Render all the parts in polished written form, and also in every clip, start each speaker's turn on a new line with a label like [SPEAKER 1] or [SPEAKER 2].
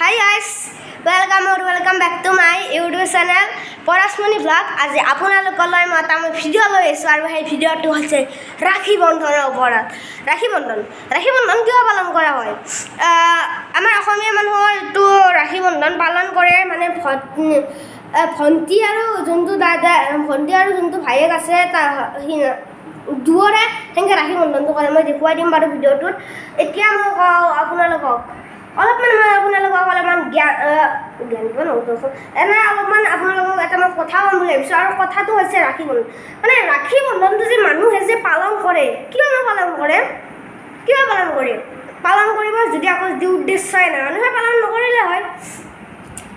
[SPEAKER 1] Hi guys, welcome back to my YouTube channel Parasmani Vlog. আজি আপোনালোকলৈ মই এটা ভিডিঅ' লৈ আহিছোঁ আৰু সেই ভিডিঅ'টো হৈছে ৰাখী বন্ধনৰ ওপৰত। ৰাখী বন্ধন কিয় পালন কৰা হয়? আমাৰ অসমীয়া মানুহৰ এইটো ৰাখী বন্ধন পালন কৰে মানে ভণ্টি আৰু যোনটো দাদা ভণ্টি আৰু যোনটো ভায়েক আছে দুয়োৰে সেনেকৈ ৰাখী বন্ধনটো কৰে। মই দেখুৱাই দিম বাৰু ভিডিঅ'টোত। এতিয়া মই কওঁ আপোনালোকক অলপমান জ্ঞান দিব নহ'ব এনে অলপমান আপোনালোকক এটা মই কথা ক'ম বুলি ভাবিছোঁ আৰু কথাটো হৈছে ৰাখী বন্ধন। মানে ৰাখী বন্ধনটো যে মানুহে যে পালন কৰে কিয় পালন কৰে পালন কৰিব যদি আকৌ যি উদ্দেশ্যই নাই মানুহে পালন নকৰিলে হয়,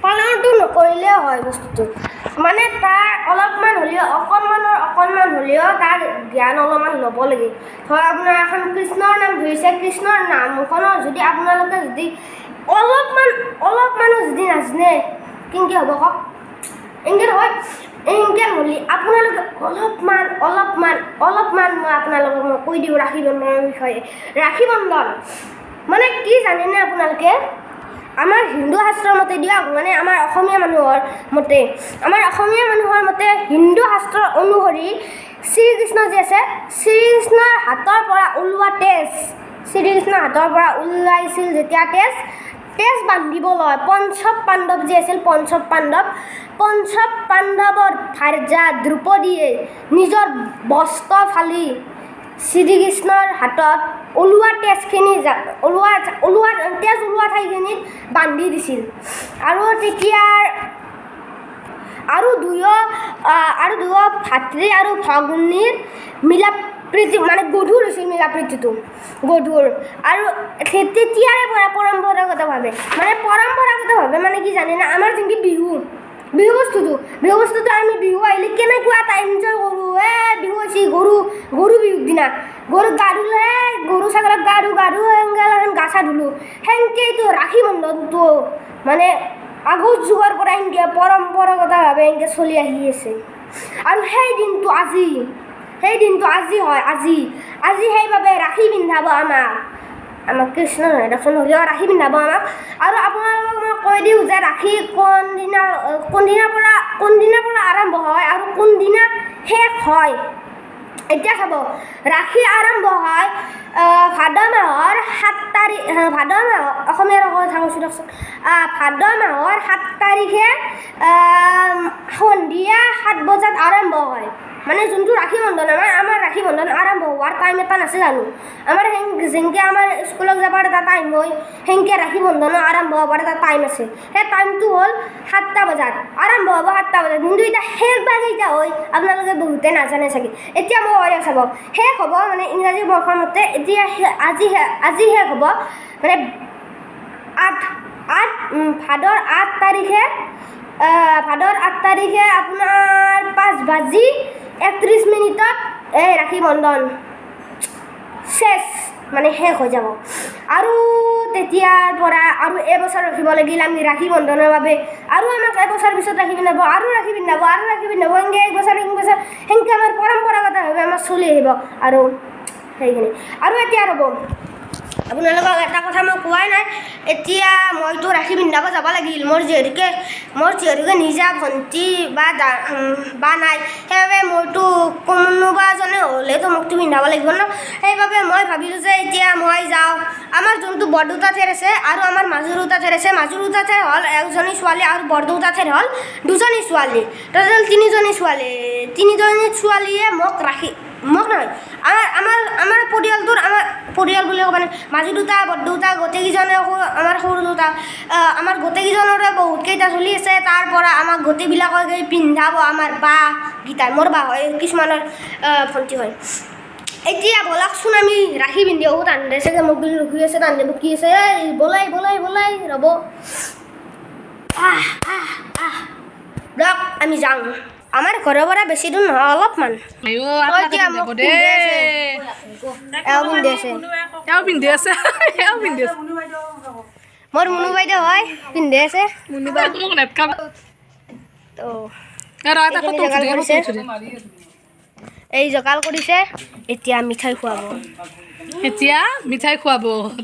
[SPEAKER 1] পালনটো নকৰিলেও হয় বস্তুটো। মানে তাৰ অলপমান হ'লেও অকণমান হ'লেও তাৰ জ্ঞান অলপমান ল'ব লাগে। ধৰ আপোনাৰ এখন কৃষ্ণৰ নাম ধৰিছে, কৃষ্ণৰ নামখনৰ যদি আপোনালোকে যদি অলপমানো যদি নাজানে কেনেকৈ হ'ব কওক? এনেকৈ নহয়, এনেকৈ হ'লে আপোনালোকে অলপমান মই আপোনালোকক কৈ দিওঁ ৰাখী বন্ধনৰ বিষয়ে। ৰাখী বন্ধন মানে কি জানেনে আপোনালোকে? আমাৰ হিন্দু শাস্ত্ৰৰ মতে দিয়ক, মানে আমাৰ অসমীয়া মানুহৰ মতে হিন্দু শাস্ত্ৰ অনুসৰি শ্ৰীকৃষ্ণ যি আছে, শ্ৰীকৃষ্ণৰ হাতৰ পৰা ওলোৱা ওলাইছিল যেতিয়া তেজ বান্ধিবলৈ পঞ্চৱ পাণ্ডৱ যি আছিল, পঞ্চৱ পাণ্ডৱৰ ভাৰ্যা দ্ৰৌপদীয়ে নিজৰ বস্ত্ৰ ফালি শ্ৰীকৃষ্ণৰ হাতত ওলোৱা ঠাইখিনিত বান্ধি দিছিল। আৰু তেতিয়াৰ দুয়ো ভাতৃ আৰু ভগ্নীৰ মিলাপ্ৰীতি মানে গধুৰ হৈছিল, গধুৰ। আৰু তেতিয়াৰে পৰা পৰম্পৰাগতভাৱে মানে কি জানেনে? আমাৰ যোনটো বিহু বস্তুটো আমি বিহু আহিলে কেনেকুৱা এটা এনজয় কৰোঁ। বিহু হৈছে গৰু বিহুৰ দিনা গৰু গা ধুলে, গৰু ছাগলক গা ধুলো গা চা ধুলোঁ। সেনেকৈতো ৰাখী বন্ধনটো মানে আগৰ যুগৰ পৰা এনেকৈ পৰম্পৰাগতভাৱে এনেকৈ চলি আহি আছে। আৰু সেই দিনটো আজি হয়। আজি সেইবাবে ৰাখী পিন্ধাব আমাক কৃষ্ণ নহয় দৰ্শন হ'লেও ৰাখী পিন্ধাব আমাক। আৰু আপোনালোকক মই কৈ দিওঁ যে ৰাখী কোনদিনাৰ পৰা আৰম্ভ হয় আৰু কোনদিনা শেষ হয়। এতিয়া চাব, ৰাখী আৰম্ভ হয় ভাদ মাহৰ 7 তাৰিখ, অসমীয়াৰ কথা কৈছোঁ দিয়কচোন। ভাদ মাহৰ 7 তাৰিখে সন্ধিয়া 7 বজাত আৰম্ভ হয়। মানে যোনটো ৰাখী বন্ধন আমাৰ ৰাখী বন্ধন আৰম্ভ হোৱাৰ টাইম এটা নাছে জানো? আমাৰ যেনেকৈ আমাৰ স্কুলত যাবৰ এটা টাইম হয়, সেনেকৈ ৰাখী বন্ধনো আৰম্ভ হ'বৰ এটা টাইম আছে। সেই টাইমটো হ'ল 7টা বজাত আৰম্ভ হ'ব, 7টা বজাত। কিন্তু এতিয়া শেষ বা কেইটা হয় আপোনালোকে বহুতে নাজানে চাগে। এতিয়া মই কৈ চাব, শেষ হ'ব মানে ইংৰাজী বৰ্ষৰ মতে এতিয়া আজি শেষ হ'ব মানে ভাদৰ 8 তাৰিখে আপোনাৰ 5:31 এই ৰাখী বন্ধন শেষ হৈ যাব। আৰু তেতিয়াৰ পৰা আৰু এবছৰ ৰখিব লাগিল আমি ৰাখী বন্ধনৰ বাবে। আৰু আমাক এবছৰ পিছত ৰাখী পিন্ধাব, আৰু ৰাখী পিন্ধাব এনেকৈ একবছৰ সেনেকৈ আমাৰ পৰম্পৰাগতভাৱে আমাৰ চলি আহিব। আৰু সেইখিনি আৰু এতিয়া ৰ'ব, আপোনালোকক এটা কথা মই কোৱাই নাই। এতিয়া মইতো ৰাখী পিন্ধাব যাব লাগিল। মোৰ যিহেতুকে নিজা ভণ্টি বা নাই, সেইবাবে মইতো কোনোবা এজনে হ'লেতো মোকতো পিন্ধাব লাগিব ন। সেইবাবে মই ভাবিলোঁ যে এতিয়া মই যাওঁ। আমাৰ যোনটো বৰদেউতা ঠাইৰ আছে আৰু আমাৰ মাজুৰ দেউতা ঠাইৰ আছে। মাজুৰ দেউতা ঠাইৰ হ'ল এজনী ছোৱালী আৰু বৰদেউতা ঠাইৰ হ'ল 2জনী ছোৱালী। টোটেল 3জনী ছোৱালীয়ে মোক নহয় আমাৰ পৰিয়াল বুলি ক'ব নাই, মাজু দেউতা বৰদেউতা গোটেইকেইজনে আমাৰ সৰু দেউতা আমাৰ গোটেইকেইজনৰে বহুতকেইটা চলি আছে। তাৰ পৰা আমাক গোটেইবিলাকক পিন্ধাব আমাৰ বাকেইটা, মোৰ বা হয়, কিছুমানৰ ভণ্টি হয়। এতিয়া ব'লকচোন আমি ৰাখী পিন্ধি আহোঁ। তান্ডে চাগে মোক বুলি ৰখি আছে, তান্ডে বকি আছে, বলাই ৰ'ব দিয়ক আমি যাওঁ। আমাৰ ঘৰৰ পৰা বেছি দূৰ নহয়, অলপমান। মোৰ মুনু বাইদেউ হয়, পিন্ধি আছে। এই জোগাল কৰিছে, এতিয়া মিঠাই খুৱাব।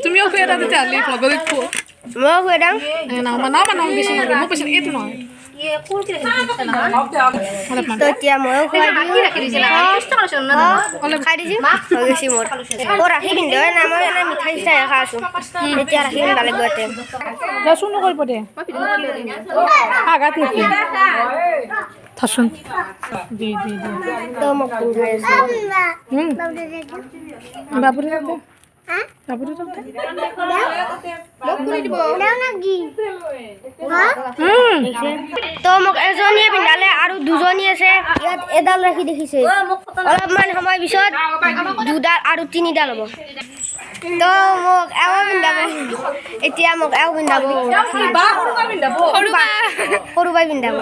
[SPEAKER 2] তুমিও খুৱাই তেতিয়াহ'লে
[SPEAKER 1] মই খুৱাই দাম
[SPEAKER 2] নাও বেছি নহয় মোৰ পইচা এইটো নহয়
[SPEAKER 1] তো এতিয়া ময়ো খুৱাই দিওঁ খাই দিছোঁ হৈ গৈছে মোৰ ৰাখি পিন্ধে নাই মই এনে মিঠাই চিঠাই খাই আছোঁ এতিয়া ৰাখি পিন্ধা লাগিব এতিয়া
[SPEAKER 2] যাচোন নকৰিব দে আঘাত নেকি থাচোন দি
[SPEAKER 1] তো মোক পিন্ধাই আছে
[SPEAKER 2] বাবুৰে তাতে বাবুৰে তাতে
[SPEAKER 1] তো মোক এজনীয়ে পিন্ধালে আৰু দুজনী আছে ইয়াত এডাল ৰাখি দেখিছে অলপমান সময় পিছত দুডাল আৰু তিনিডাল হ'ব তো মোক এও পিন্ধাব এতিয়া মোক এও পিন্ধাব সৰু বাই পিন্ধাব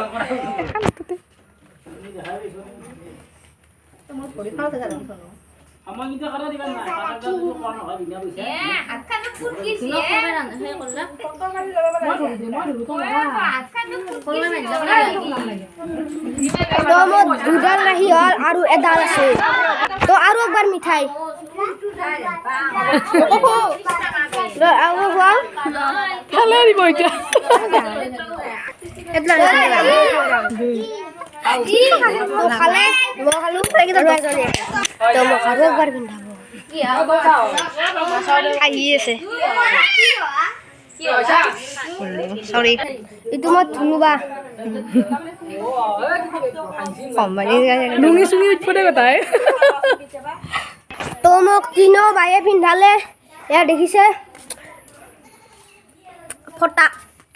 [SPEAKER 1] তো মোৰ দুডাল ৰাখি হ'ল আৰু এডাল আছে তো আৰু একবাৰ মিঠাই আৰু খুৱাওঁ
[SPEAKER 2] খালে দিব এতিয়া
[SPEAKER 1] খালে মই খালোঁ তো মোক আৰু একবাৰ পিন্ধাব আহি আছে চৰি এইটো মই ধুনুবা
[SPEAKER 2] লুঙি চুঙি উঠিব দে তাই
[SPEAKER 1] তো মোক তিনিও বায়ে পিন্ধালে এয়া দেখিছে ফটা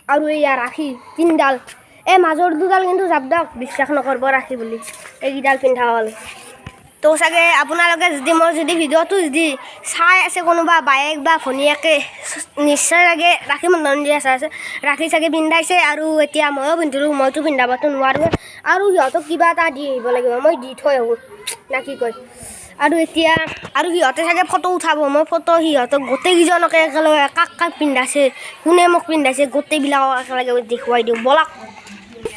[SPEAKER 1] আৰু এয়া ৰাখি তিনিডাল এই মাজৰ দুডাল কিন্তু জাপ দিয়ক বিশ্বাস নকৰিব ৰাখি বুলি এইকেইডাল পিন্ধা হ'ল তো চাগে আপোনালোকে যদি মই যদি ভিডিঅ'টো যদি চাই আছে কোনোবা বায়েক বা ভনীয়েকে নিশ্চয় চাগে ৰাখি বন্ধন দিয়া চাই আছে ৰাখি চাগে পিন্ধাইছে আৰু এতিয়া ময়ো পিন্ধিলোঁ মইতো পিন্ধাবতো নোৱাৰোঁ আৰু সিহঁতক কিবা এটা দি আহিব লাগিব মই দি থৈ আহোঁ না কি কয় আৰু এতিয়া আৰু সিহঁতে চাগে ফটো উঠাব মই ফটো সিহঁতক গোটেইকেইজনকে একেলগে কাক কাক পিন্ধাইছে কোনে মোক পিন্ধাইছে গোটেইবিলাকক একেলগে দেখুৱাই দিওঁ ব'লক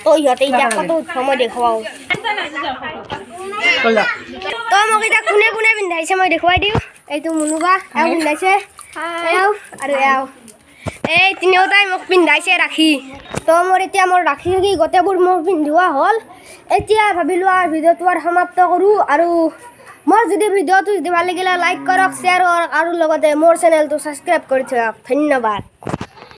[SPEAKER 1] তো সিহঁতে এতিয়া ফটো উঠাব মই দেখুৱাওঁ তো মোক এতিয়া কোনে কোনে পিন্ধাইছে মই দেখুৱাই দিওঁ এইটো মুনুবা এওঁ পিন্ধাইছে এওঁ আৰু এওঁ এই তিনিওটাই মোক পিন্ধাইছে ৰাখি তো মোৰ এতিয়া মোৰ ৰাখি ৰাখি গোটেইবোৰ মোৰ পিন্ধোৱা হ'ল এতিয়া ভাবিলোঁ আৰু ভিডিঅ'টো আৰু সমাপ্ত কৰোঁ আৰু মোৰ যদি ভিডিঅ'টো যদি ভাল লাগিলে লাইক কৰক শ্বেয়াৰ কৰক আৰু লগতে মোৰ চেনেলটো ছাবস্ক্ৰাইব কৰি থওক ধন্যবাদ।